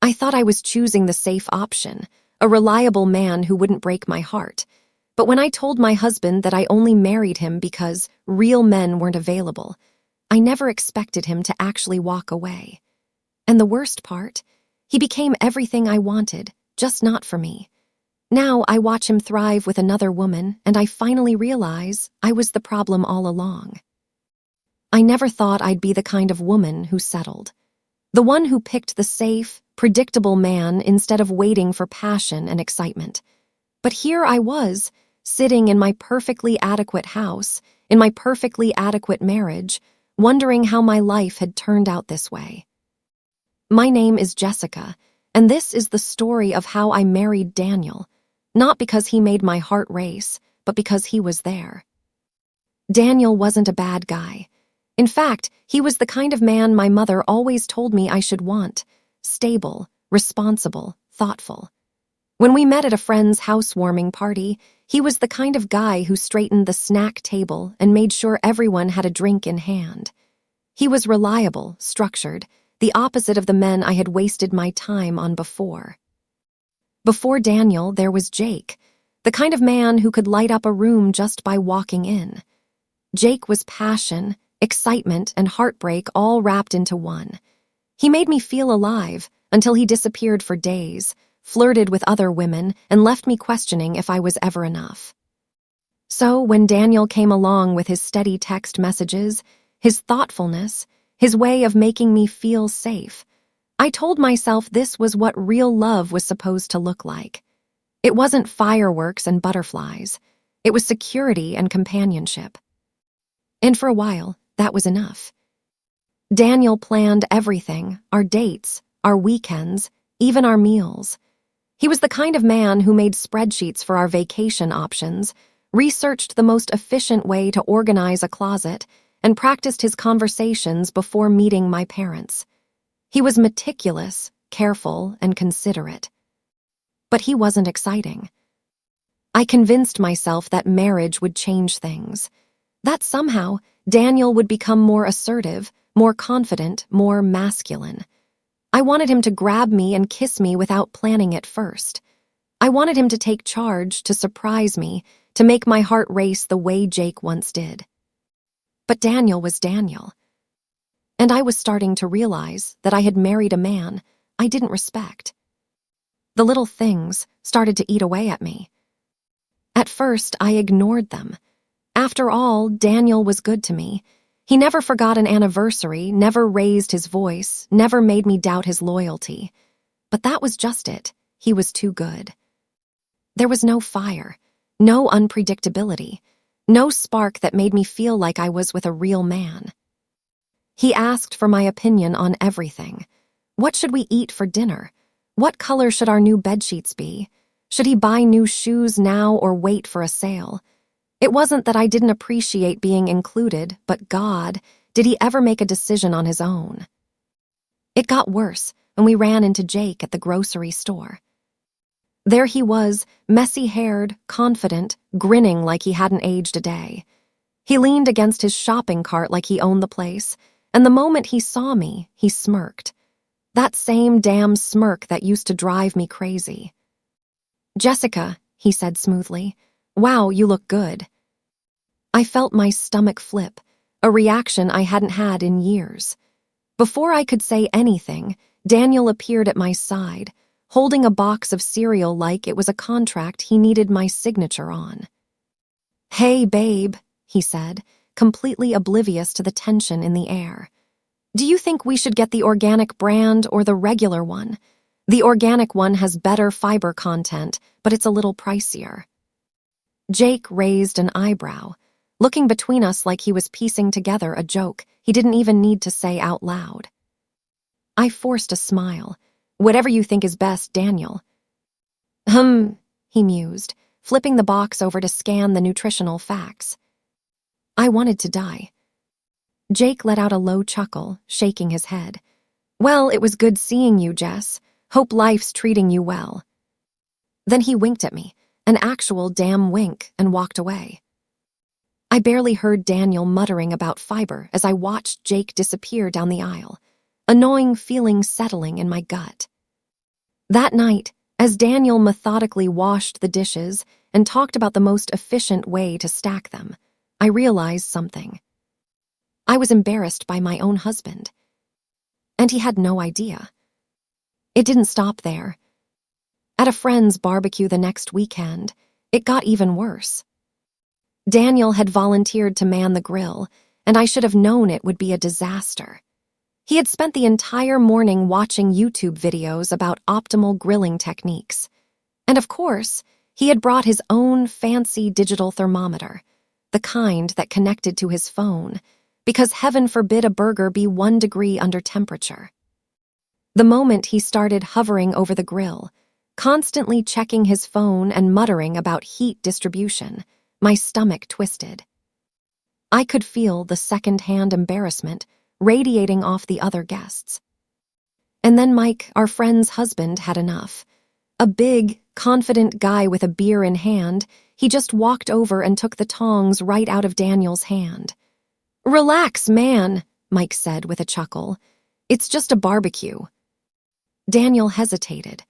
I thought I was choosing the safe option, a reliable man who wouldn't break my heart. But when I told my husband that I only married him because real men weren't available, I never expected him to actually walk away. And the worst part, he became everything I wanted, just not for me. Now I watch him thrive with another woman, and I finally realize I was the problem all along. I never thought I'd be the kind of woman who settled. The one who picked the safe, predictable man instead of waiting for passion and excitement. But here I was, sitting in my perfectly adequate house, in my perfectly adequate marriage, wondering how my life had turned out this way. My name is Jessica, and this is the story of how I married Daniel, not because he made my heart race, but because he was there. Daniel wasn't a bad guy. In fact, he was the kind of man my mother always told me I should want: stable, responsible, thoughtful. When we met at a friend's housewarming party, he was the kind of guy who straightened the snack table and made sure everyone had a drink in hand. He was reliable, structured, the opposite of the men I had wasted my time on before. Before Daniel, there was Jake, the kind of man who could light up a room just by walking in. Jake was passion, excitement, and heartbreak all wrapped into one. He made me feel alive until he disappeared for days, flirted with other women, and left me questioning if I was ever enough. So when Daniel came along with his steady text messages, his thoughtfulness, his way of making me feel safe, I told myself this was what real love was supposed to look like. It wasn't fireworks and butterflies. It was security and companionship. And for a while, that was enough. Daniel planned everything: our dates, our weekends, even our meals. He was the kind of man who made spreadsheets for our vacation options, researched the most efficient way to organize a closet, and practiced his conversations before meeting my parents. He was meticulous, careful, and considerate. But he wasn't exciting. I convinced myself that marriage would change things, that somehow Daniel would become more assertive, more confident, more masculine. I wanted him to grab me and kiss me without planning it first. I wanted him to take charge, to surprise me, to make my heart race the way Jake once did. But Daniel was Daniel. And I was starting to realize that I had married a man I didn't respect. The little things started to eat away at me. At first, I ignored them. After all, Daniel was good to me. He never forgot an anniversary, never raised his voice, never made me doubt his loyalty. But that was just it. He was too good. There was no fire, no unpredictability, no spark that made me feel like I was with a real man. He asked for my opinion on everything. What should we eat for dinner? What color should our new bedsheets be? Should he buy new shoes now or wait for a sale? It wasn't that I didn't appreciate being included, but God, did he ever make a decision on his own? It got worse when we ran into Jake at the grocery store. There he was, messy-haired, confident, grinning like he hadn't aged a day. He leaned against his shopping cart like he owned the place, and the moment he saw me, he smirked. That same damn smirk that used to drive me crazy. "Jessica," he said smoothly, "wow, you look good." I felt my stomach flip, a reaction I hadn't had in years. Before I could say anything, Daniel appeared at my side, holding a box of cereal like it was a contract he needed my signature on. "Hey, babe," he said, completely oblivious to the tension in the air. "Do you think we should get the organic brand or the regular one? The organic one has better fiber content, but it's a little pricier." Jake raised an eyebrow, looking between us like he was piecing together a joke he didn't even need to say out loud. I forced a smile. "Whatever you think is best, Daniel." He mused, flipping the box over to scan the nutritional facts. I wanted to die. Jake let out a low chuckle, shaking his head. "Well, it was good seeing you, Jess. Hope life's treating you well." Then he winked at me, an actual damn wink, and walked away. I barely heard Daniel muttering about fiber as I watched Jake disappear down the aisle, a gnawing feeling settling in my gut. That night, as Daniel methodically washed the dishes and talked about the most efficient way to stack them, I realized something. I was embarrassed by my own husband. And he had no idea. It didn't stop there. At a friend's barbecue the next weekend, it got even worse. Daniel had volunteered to man the grill, and I should have known it would be a disaster. He had spent the entire morning watching YouTube videos about optimal grilling techniques. And of course, he had brought his own fancy digital thermometer, the kind that connected to his phone, because heaven forbid a burger be 1 degree under temperature. The moment he started hovering over the grill, constantly checking his phone and muttering about heat distribution, my stomach twisted. I could feel the second-hand embarrassment radiating off the other guests. And then Mike, our friend's husband, had enough. A big, confident guy with a beer in hand, he just walked over and took the tongs right out of Daniel's hand. "Relax, man," Mike said with a chuckle. "It's just a barbecue." Daniel hesitated.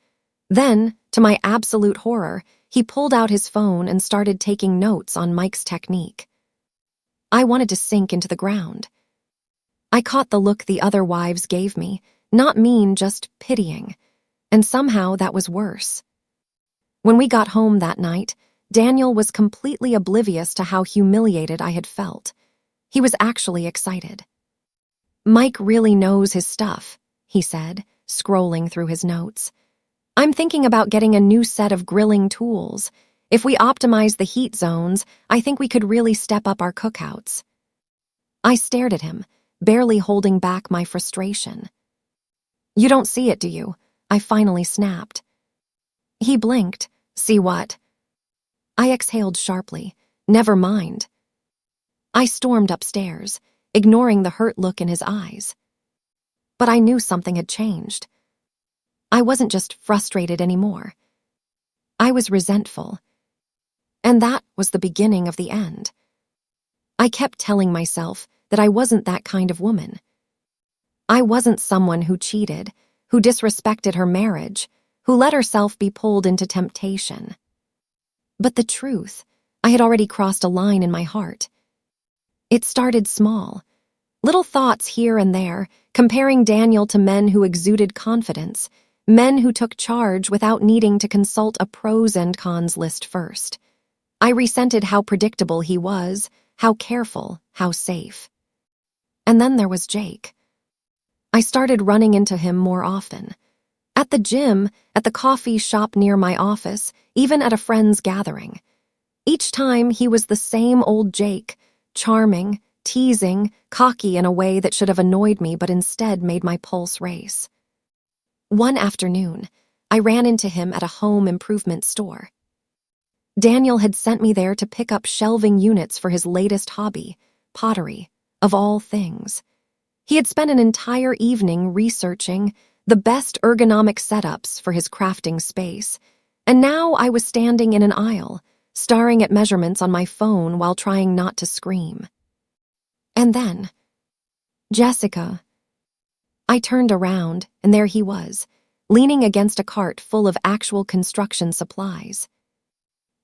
Then, to my absolute horror, he pulled out his phone and started taking notes on Mike's technique. I wanted to sink into the ground. I caught the look the other wives gave me, not mean, just pitying. And somehow that was worse. When we got home that night, Daniel was completely oblivious to how humiliated I had felt. He was actually excited. "Mike really knows his stuff," he said, scrolling through his notes. "I'm thinking about getting a new set of grilling tools. If we optimize the heat zones, I think we could really step up our cookouts." I stared at him, barely holding back my frustration. "You don't see it, do you?" I finally snapped. He blinked. "See what?" I exhaled sharply. "Never mind." I stormed upstairs, ignoring the hurt look in his eyes. But I knew something had changed. I wasn't just frustrated anymore. I was resentful. And that was the beginning of the end. I kept telling myself that I wasn't that kind of woman. I wasn't someone who cheated, who disrespected her marriage, who let herself be pulled into temptation. But the truth, I had already crossed a line in my heart. It started small. Little thoughts here and there, comparing Daniel to men who exuded confidence, men who took charge without needing to consult a pros and cons list first. I resented how predictable he was, how careful, how safe. And then there was Jake. I started running into him more often. At the gym, at the coffee shop near my office, even at a friend's gathering. Each time he was the same old Jake, charming, teasing, cocky in a way that should have annoyed me but instead made my pulse race. One afternoon, I ran into him at a home improvement store. Daniel had sent me there to pick up shelving units for his latest hobby, pottery, of all things. He had spent an entire evening researching the best ergonomic setups for his crafting space, and now I was standing in an aisle, staring at measurements on my phone while trying not to scream. And then, "Jessica." I turned around, and there he was, leaning against a cart full of actual construction supplies.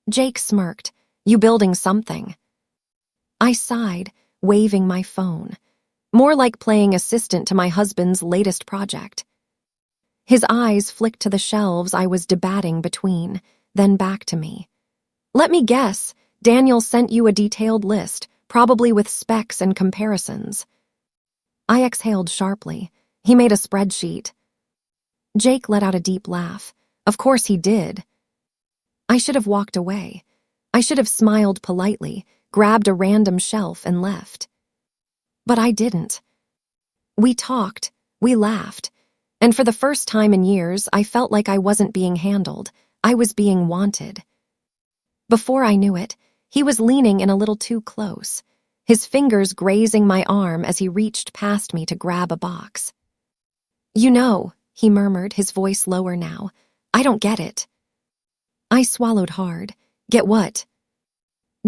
Jake smirked. "You building something?" I sighed, waving my phone. More like playing assistant to my husband's latest project. His eyes flicked to the shelves I was debating between, then back to me. "Let me guess, Daniel sent you a detailed list, probably with specs and comparisons." I exhaled sharply. "He made a spreadsheet." Jake let out a deep laugh. "Of course he did." I should have walked away. I should have smiled politely, grabbed a random shelf and left. But I didn't. We talked, we laughed, and for the first time in years, I felt like I wasn't being handled. I was being wanted. Before I knew it, he was leaning in a little too close, his fingers grazing my arm as he reached past me to grab a box. "You know," he murmured, his voice lower now, "I don't get it." I swallowed hard. "Get what?"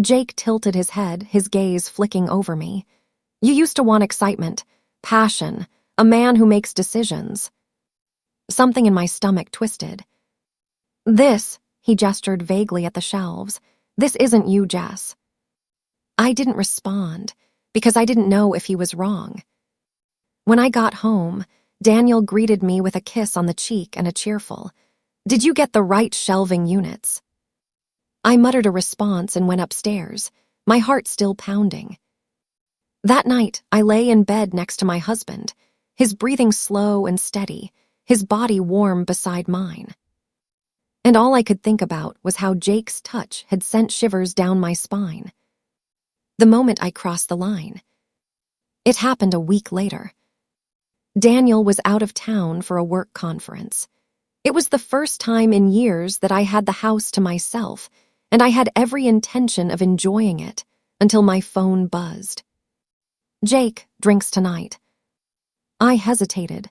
Jake tilted his head, his gaze flicking over me. "You used to want excitement, passion, a man who makes decisions." Something in my stomach twisted. This, he gestured vaguely at the shelves, this isn't you, Jess. I didn't respond, because I didn't know if he was wrong. When I got home, Daniel greeted me with a kiss on the cheek and a cheerful, "Did you get the right shelving units?" I muttered a response and went upstairs, my heart still pounding. That night, I lay in bed next to my husband, his breathing slow and steady, his body warm beside mine. And all I could think about was how Jake's touch had sent shivers down my spine. The moment I crossed the line. It happened a week later. Daniel was out of town for a work conference. It was the first time in years that I had the house to myself, and I had every intention of enjoying it until my phone buzzed. "Jake drinks tonight." I hesitated.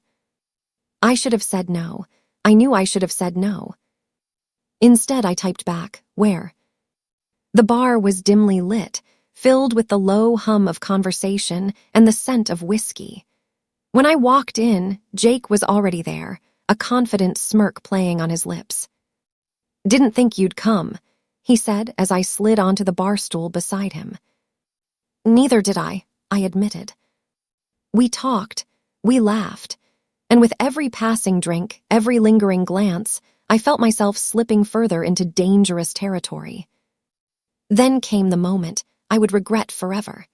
I should have said no. I knew I should have said no. Instead, I typed back, "Where?" The bar was dimly lit, filled with the low hum of conversation and the scent of whiskey. When I walked in, Jake was already there, a confident smirk playing on his lips. "Didn't think you'd come," he said as I slid onto the bar stool beside him. "Neither did I admitted. We talked, we laughed, and with every passing drink, every lingering glance, I felt myself slipping further into dangerous territory. Then came the moment I would regret forever.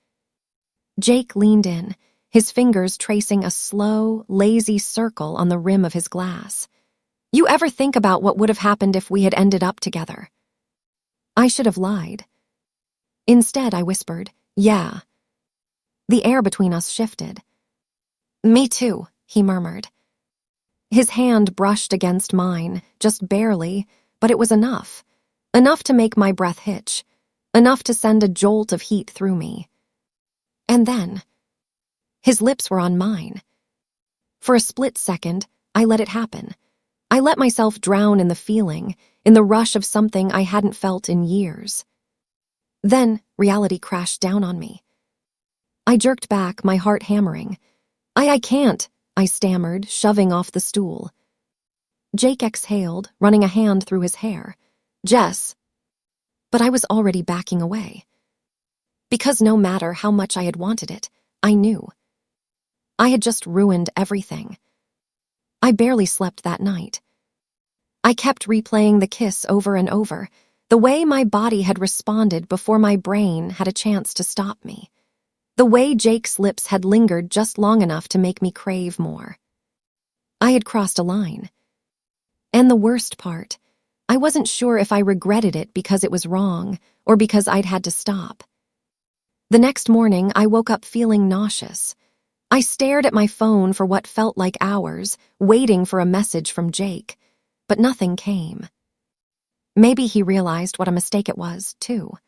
Jake leaned in, his fingers tracing a slow, lazy circle on the rim of his glass. "You ever think about what would have happened if we had ended up together?" I should have lied. Instead, I whispered, "Yeah." The air between us shifted. "Me too," he murmured. His hand brushed against mine, just barely, but it was enough. Enough to make my breath hitch. Enough to send a jolt of heat through me. And then, his lips were on mine. For a split second, I let it happen. I let myself drown in the feeling, in the rush of something I hadn't felt in years. Then, reality crashed down on me. I jerked back, my heart hammering. I can't," I stammered, shoving off the stool. Jake exhaled, running a hand through his hair. "Jess." But I was already backing away. Because no matter how much I had wanted it, I knew. I had just ruined everything. I barely slept that night. I kept replaying the kiss over and over, the way my body had responded before my brain had a chance to stop me. The way Jake's lips had lingered just long enough to make me crave more. I had crossed a line. And the worst part, I wasn't sure if I regretted it because it was wrong or because I'd had to stop. The next morning, I woke up feeling nauseous. I stared at my phone for what felt like hours, waiting for a message from Jake, but nothing came. Maybe he realized what a mistake it was, too.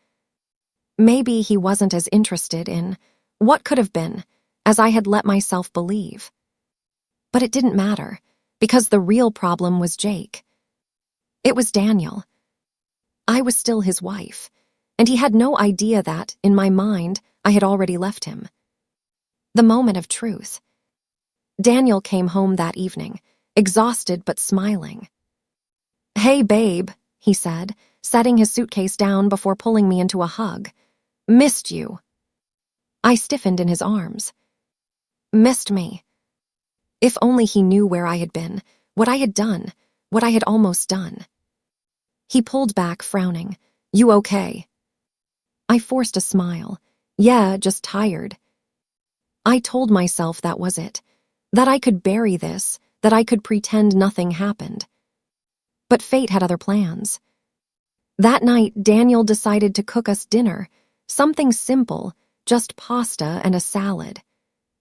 Maybe he wasn't as interested in what could have been as I had let myself believe. But it didn't matter, because the real problem was Jake. It was Daniel. I was still his wife, and he had no idea that, in my mind, I had already left him. The moment of truth. Daniel came home that evening, exhausted but smiling. "Hey, babe," he said, setting his suitcase down before pulling me into a hug. "Missed you." I stiffened in his arms. Missed me. If only he knew where I had been, what I had done, what I had almost done. He pulled back, frowning. "You okay?" I forced a smile. "Yeah, just tired." I told myself that was it, that I could bury this, that I could pretend nothing happened. But fate had other plans. That night, Daniel decided to cook us dinner, something simple, just pasta and a salad.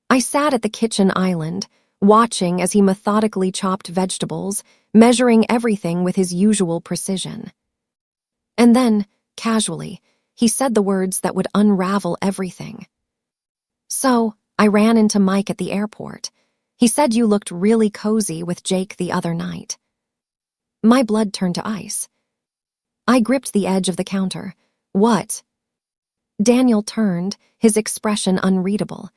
I sat at the kitchen island, watching as he methodically chopped vegetables, measuring everything with his usual precision. And then, casually, he said the words that would unravel everything. "So, I ran into Mike at the airport. He said you looked really cozy with Jake the other night." My blood turned to ice. I gripped the edge of the counter. "What?" Daniel turned, his expression unreadable.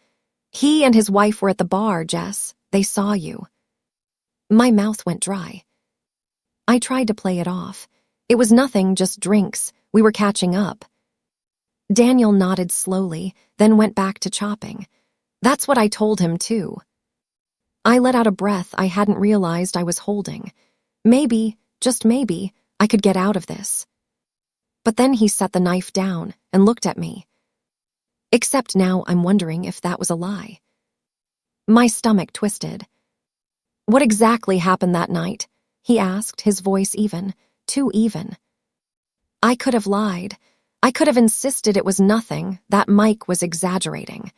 "He and his wife were at the bar, Jess. They saw you." My mouth went dry. I tried to play it off. It was nothing, just drinks. We were catching up. Daniel nodded slowly, then went back to chopping. That's what I told him, too. I let out a breath I hadn't realized I was holding. Maybe, just maybe, I could get out of this. But then he set the knife down and looked at me. Except now I'm wondering if that was a lie. My stomach twisted. What exactly happened that night? He asked, his voice even, too even. I could have lied. I could have insisted it was nothing, that Mike was exaggerating.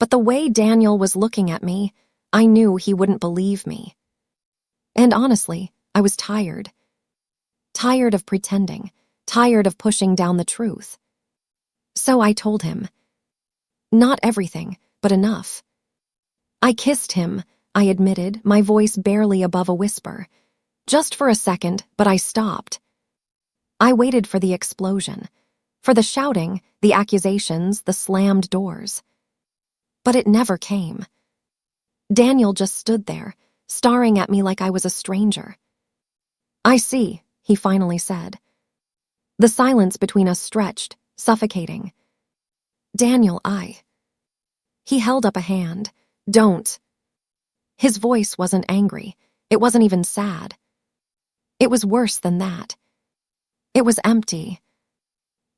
But the way Daniel was looking at me, I knew he wouldn't believe me. And honestly, I was tired. Tired of pretending, tired of pushing down the truth. So I told him. Not everything, but enough. I kissed him, I admitted, my voice barely above a whisper. Just for a second, but I stopped. I waited for the explosion, for the shouting, the accusations, the slammed doors. But it never came. Daniel just stood there, staring at me like I was a stranger. I see, he finally said. The silence between us stretched, suffocating. Daniel, He held up a hand. Don't. His voice wasn't angry. It wasn't even sad. It was worse than that. It was empty.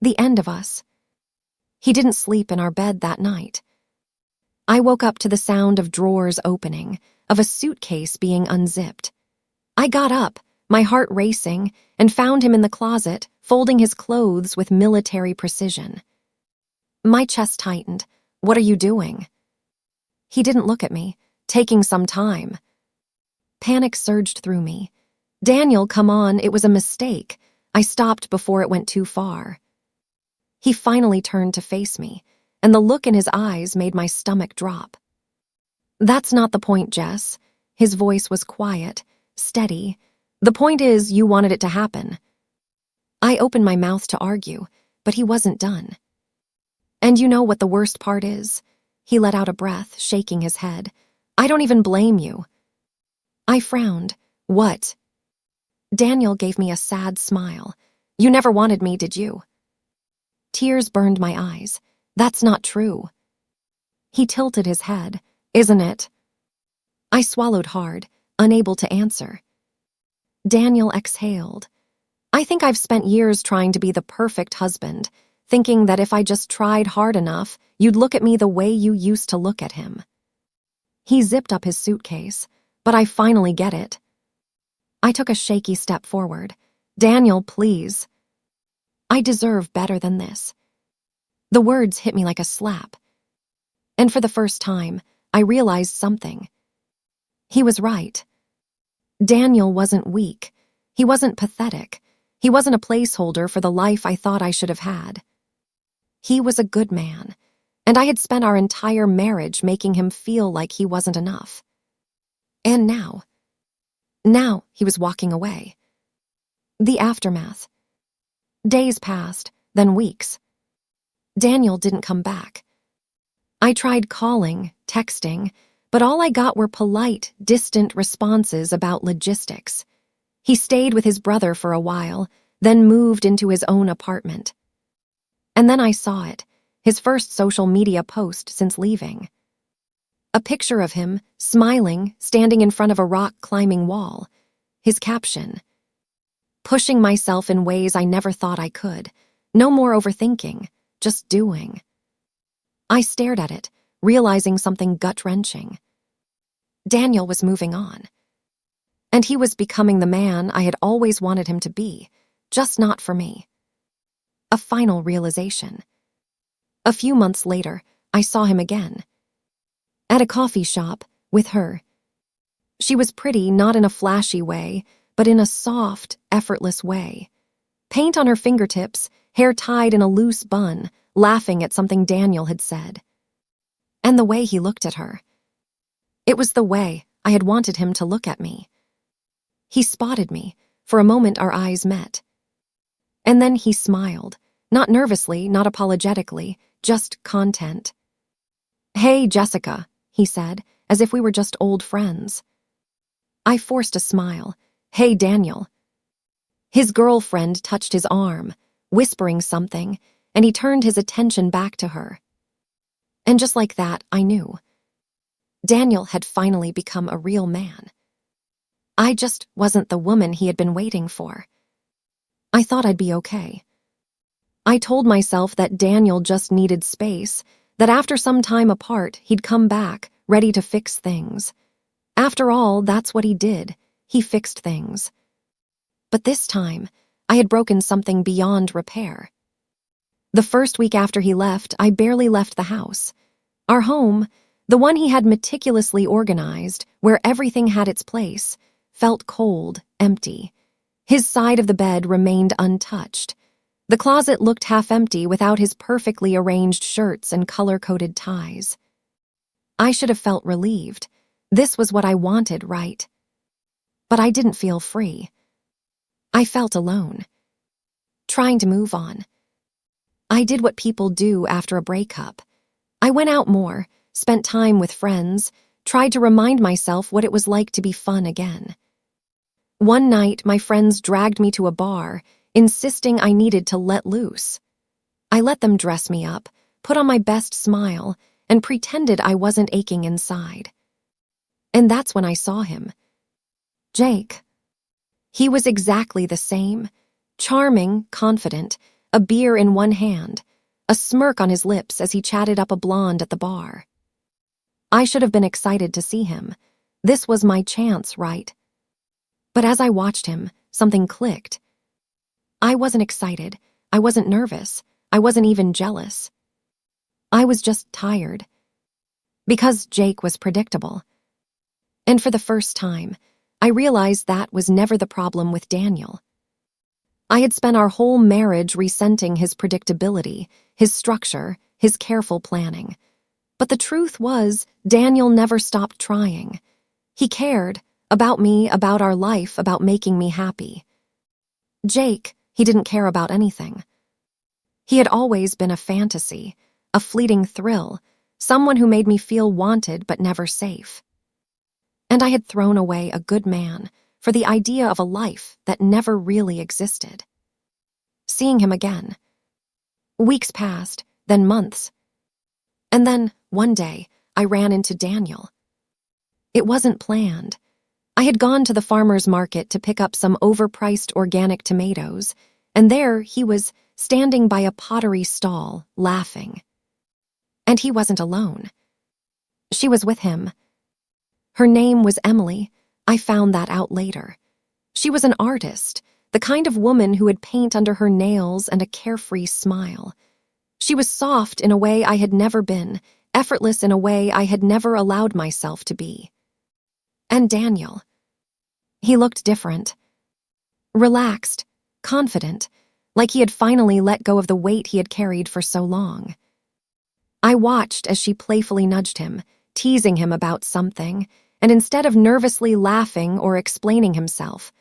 The end of us. He didn't sleep in our bed that night. I woke up to the sound of drawers opening, of a suitcase being unzipped. I got up, my heart racing, and found him in the closet, folding his clothes with military precision. My chest tightened. What are you doing? He didn't look at me, taking some time. Panic surged through me. Daniel, come on, it was a mistake. I stopped before it went too far. He finally turned to face me, and the look in his eyes made my stomach drop. That's not the point, Jess. His voice was quiet, steady. The point is, you wanted it to happen. I opened my mouth to argue, but he wasn't done. And you know what the worst part is? He let out a breath, shaking his head. I don't even blame you. I frowned. What? Daniel gave me a sad smile. You never wanted me, did you? Tears burned my eyes. That's not true. He tilted his head. Isn't it? I swallowed hard, unable to answer. Daniel exhaled. I think I've spent years trying to be the perfect husband, thinking that if I just tried hard enough, you'd look at me the way you used to look at him. He zipped up his suitcase, but I finally get it. I took a shaky step forward. Daniel, please. I deserve better than this. The words hit me like a slap. And for the first time, I realized something. He was right. Daniel wasn't weak. He wasn't pathetic. He wasn't a placeholder for the life I thought I should have had. He was a good man, and I had spent our entire marriage making him feel like he wasn't enough. And now he was walking away. The aftermath. Days passed, then weeks. Daniel didn't come back. I tried calling, texting, but all I got were polite, distant responses about logistics. He stayed with his brother for a while, then moved into his own apartment. And then I saw it, his first social media post since leaving. A picture of him, smiling, standing in front of a rock-climbing wall. His caption, pushing myself in ways I never thought I could. No more overthinking, just doing. I stared at it, realizing something gut-wrenching. Daniel was moving on. And he was becoming the man I had always wanted him to be, just not for me. A final realization. A few months later, I saw him again. At a coffee shop, with her. She was pretty, not in a flashy way, but in a soft, effortless way. Paint on her fingertips, hair tied in a loose bun, laughing at something Daniel had said. And the way he looked at her. It was the way I had wanted him to look at me. He spotted me. For a moment our eyes met. And then he smiled, not nervously, not apologetically, just content. Hey, Jessica, he said, as if we were just old friends. I forced a smile. "Hey, Daniel." His girlfriend touched his arm, whispering something, and he turned his attention back to her. And just like that, I knew. Daniel had finally become a real man. I just wasn't the woman he had been waiting for. I thought I'd be okay. I told myself that Daniel just needed space, that after some time apart, he'd come back, ready to fix things. After all, that's what he did. He fixed things. But this time, I had broken something beyond repair. The first week after he left, I barely left the house. Our home, the one he had meticulously organized, where everything had its place, felt cold, empty. His side of the bed remained untouched. The closet looked half empty without his perfectly arranged shirts and color-coded ties. I should have felt relieved. This was what I wanted, right? But I didn't feel free. I felt alone, trying to move on. I did what people do after a breakup. I went out more, spent time with friends, tried to remind myself what it was like to be fun again. One night, my friends dragged me to a bar, insisting I needed to let loose. I let them dress me up, put on my best smile, and pretended I wasn't aching inside. And that's when I saw him. Jake. He was exactly the same. Charming, confident, a beer in one hand, a smirk on his lips as he chatted up a blonde at the bar. I should have been excited to see him. This was my chance, right? But as I watched him, something clicked. I wasn't excited. I wasn't nervous. I wasn't even jealous. I was just tired. Because Jake was predictable. And for the first time, I realized that was never the problem with Daniel. I had spent our whole marriage resenting his predictability, his structure, his careful planning. But the truth was, Daniel never stopped trying. He cared about me, about our life, about making me happy. Jake, he didn't care about anything. He had always been a fantasy, a fleeting thrill, someone who made me feel wanted but never safe. And I had thrown away a good man for the idea of a life that never really existed. Seeing him again. Weeks passed, then months. And then, one day, I ran into Daniel. It wasn't planned. I had gone to the farmer's market to pick up some overpriced organic tomatoes, and there he was, standing by a pottery stall, laughing. And he wasn't alone. She was with him. Her name was Emily. I found that out later. She was an artist, the kind of woman who would paint under her nails and a carefree smile. She was soft in a way I had never been, effortless in a way I had never allowed myself to be. And Daniel. He looked different. Relaxed, confident, like he had finally let go of the weight he had carried for so long. I watched as she playfully nudged him, teasing him about something, and instead of nervously laughing or explaining himself,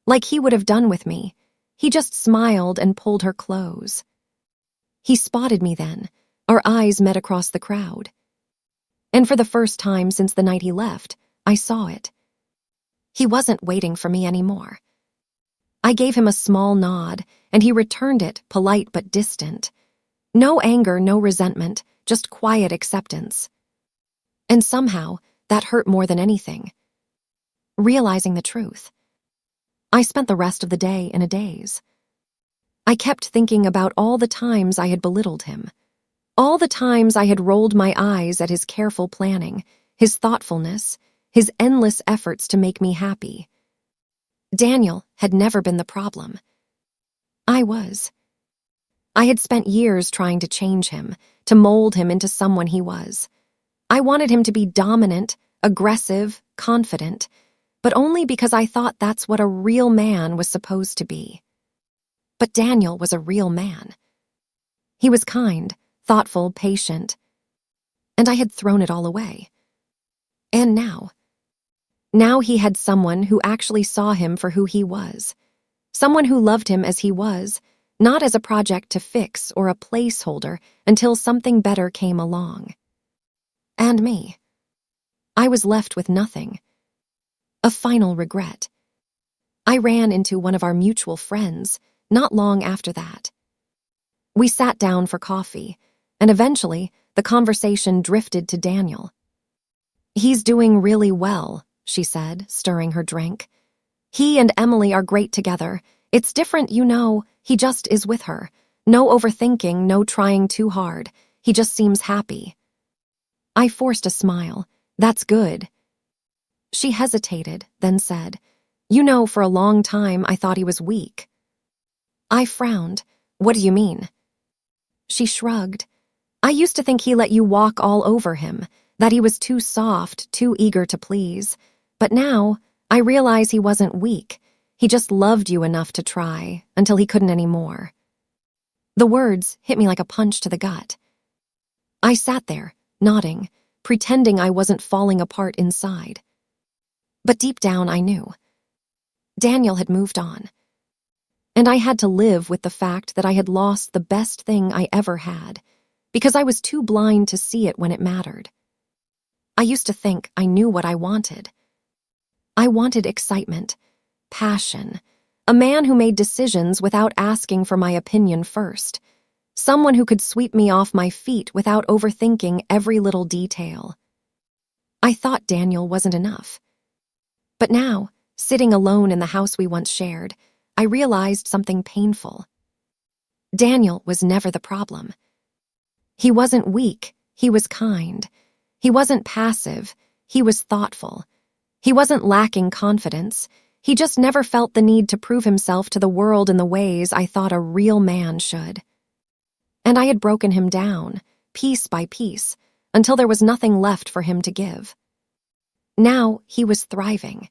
like he would have done with me, he just smiled and pulled her close. He spotted me then. Our eyes met across the crowd. And for the first time since the night he left, I saw it. He wasn't waiting for me anymore. I gave him a small nod, and he returned it, polite but distant. No anger, no resentment, just quiet acceptance. And somehow, that hurt more than anything. Realizing the truth. I spent the rest of the day in a daze. I kept thinking about all the times I had belittled him. All the times I had rolled my eyes at his careful planning, his thoughtfulness, his endless efforts to make me happy. Daniel had never been the problem. I was. I had spent years trying to change him, to mold him into someone he was. I wanted him to be dominant, aggressive, confident, but only because I thought that's what a real man was supposed to be. But Daniel was a real man. He was kind, thoughtful, patient, and I had thrown it all away. And now he had someone who actually saw him for who he was, someone who loved him as he was, not as a project to fix or a placeholder until something better came along. And me. I was left with nothing. A final regret. I ran into one of our mutual friends not long after that. We sat down for coffee, and eventually the conversation drifted to Daniel. "He's doing really well," she said, stirring her drink. "He and Emily are great together. It's different, you know. He just is with her. No overthinking, no trying too hard. He just seems happy." I forced a smile. "That's good." She hesitated, then said, "You know, for a long time I thought he was weak." I frowned. "What do you mean?" She shrugged. "I used to think he let you walk all over him, that he was too soft, too eager to please. But now, I realize he wasn't weak. He just loved you enough to try, until he couldn't anymore." The words hit me like a punch to the gut. I sat there, nodding, pretending I wasn't falling apart inside. But deep down I knew. Daniel had moved on. And I had to live with the fact that I had lost the best thing I ever had, because I was too blind to see it when it mattered. I used to think I knew what I wanted. I wanted excitement, passion, a man who made decisions without asking for my opinion first, someone who could sweep me off my feet without overthinking every little detail. I thought Daniel wasn't enough. But now, sitting alone in the house we once shared, I realized something painful. Daniel was never the problem. He wasn't weak, he was kind. He wasn't passive, he was thoughtful. He wasn't lacking confidence. He just never felt the need to prove himself to the world in the ways I thought a real man should. And I had broken him down, piece by piece, until there was nothing left for him to give. Now he was thriving.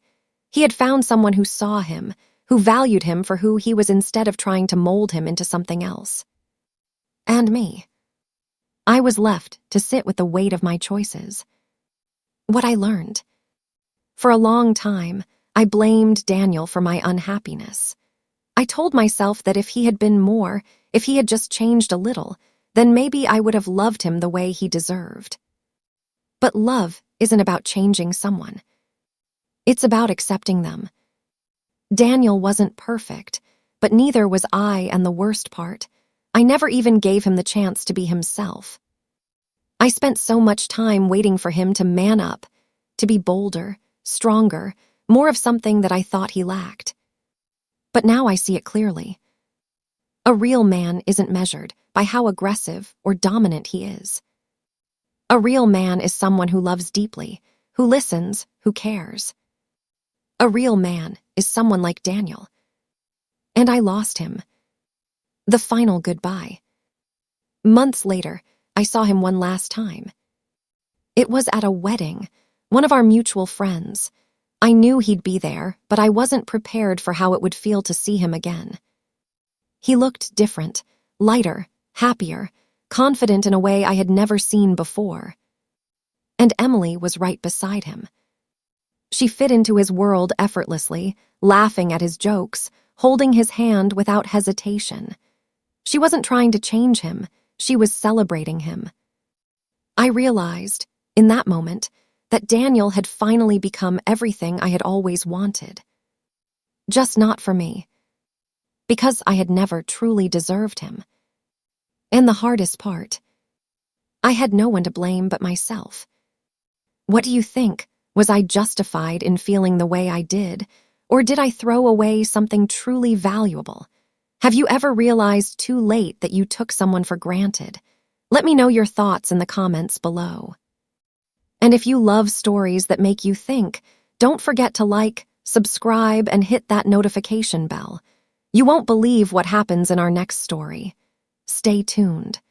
He had found someone who saw him, who valued him for who he was instead of trying to mold him into something else. And me. I was left to sit with the weight of my choices. What I learned. For a long time, I blamed Daniel for my unhappiness. I told myself that if he had been more, if he had just changed a little, then maybe I would have loved him the way he deserved. But love isn't about changing someone. It's about accepting them. Daniel wasn't perfect, but neither was I, and the worst part, I never even gave him the chance to be himself. I spent so much time waiting for him to man up, to be bolder, stronger, more of something that I thought he lacked. But now I see it clearly. A real man isn't measured by how aggressive or dominant he is. A real man is someone who loves deeply, who listens, who cares. A real man is someone like Daniel. And I lost him. The final goodbye. Months later, I saw him one last time. It was at a wedding, one of our mutual friends. I knew he'd be there, but I wasn't prepared for how it would feel to see him again. He looked different, lighter, happier, confident in a way I had never seen before. And Emily was right beside him. She fit into his world effortlessly, laughing at his jokes, holding his hand without hesitation. She wasn't trying to change him, she was celebrating him. I realized, in that moment, that Daniel had finally become everything I had always wanted. Just not for me. Because I had never truly deserved him. And the hardest part, I had no one to blame but myself. What do you think? Was I justified in feeling the way I did, or did I throw away something truly valuable? Have you ever realized too late that you took someone for granted? Let me know your thoughts in the comments below. And if you love stories that make you think, don't forget to like, subscribe, and hit that notification bell. You won't believe what happens in our next story. Stay tuned.